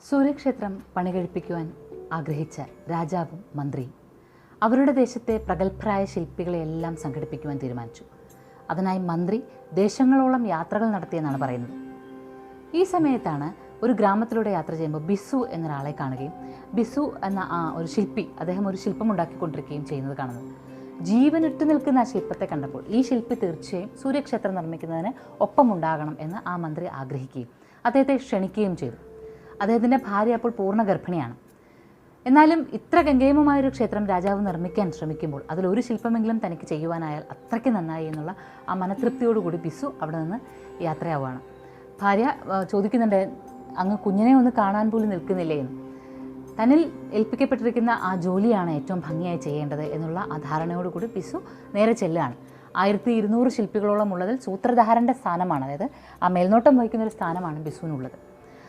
സൂര്യക്ഷേത്രം പണികഴിപ്പിക്കുവാൻ ആഗ്രഹിച്ച രാജാവും മന്ത്രിയും അവരുടെ ദേശത്തെ പ്രഗത്ഭരായ ശില്പികളെയെല്ലാം സംഘടിപ്പിക്കുവാൻ തീരുമാനിച്ചു. അതിനായി മന്ത്രി ദേശങ്ങളോളം യാത്രകൾ നടത്തിയെന്നാണ് പറയുന്നത്. ഈ സമയത്താണ് ഒരു ഗ്രാമത്തിലൂടെ യാത്ര ചെയ്യുമ്പോൾ ബിസു എന്നൊരാളെ കാണുകയും ബിസു എന്ന ഒരു ശില്പി അദ്ദേഹം ഒരു ശില്പം ഉണ്ടാക്കിക്കൊണ്ടിരിക്കുകയും ചെയ്യുന്നത് കാണുന്നത്. ജീവനിട്ട് നിൽക്കുന്ന ആ ശില്പത്തെ കണ്ടപ്പോൾ ഈ ശില്പി തീർച്ചയായും സൂര്യക്ഷേത്രം നിർമ്മിക്കുന്നതിന് ഒപ്പമുണ്ടാകണം എന്ന് ആ മന്ത്രി ആഗ്രഹിക്കുകയും അദ്ദേഹത്തെ ക്ഷണിക്കുകയും ചെയ്തു. അദ്ദേഹത്തിൻ്റെ ഭാര്യ അപ്പോൾ പൂർണ്ണ ഗർഭിണിയാണ്. എന്നാലും ഇത്ര ഗംഗേമമായൊരു ക്ഷേത്രം രാജാവ് നിർമ്മിക്കാൻ ശ്രമിക്കുമ്പോൾ അതിലൊരു ശില്പമെങ്കിലും തനിക്ക് ചെയ്യുവാനായാൽ അത്രയ്ക്ക് നന്നായി എന്നുള്ള ആ മനതൃപ്തിയോടുകൂടി ബിസു അവിടെ നിന്ന് യാത്രയാവുകയാണ്. ഭാര്യ ചോദിക്കുന്നുണ്ട്, അങ്ങ് കുഞ്ഞിനെ ഒന്ന് കാണാൻ പോലും നിൽക്കുന്നില്ലേ എന്ന്. തന്നിൽ ഏൽപ്പിക്കപ്പെട്ടിരിക്കുന്ന ആ ജോലിയാണ് ഏറ്റവും ഭംഗിയായി ചെയ്യേണ്ടത് എന്നുള്ള ആ ധാരണയോടുകൂടി ബിസു നേരെ ചെല്ലുകയാണ്. 1200 ശില്പികളോളം ഉള്ളതിൽ സൂത്രധാരൻ്റെ സ്ഥാനമാണ്, അതായത് ആ മേൽനോട്ടം വഹിക്കുന്നൊരു സ്ഥാനമാണ് ബിസുവിനുള്ളത്.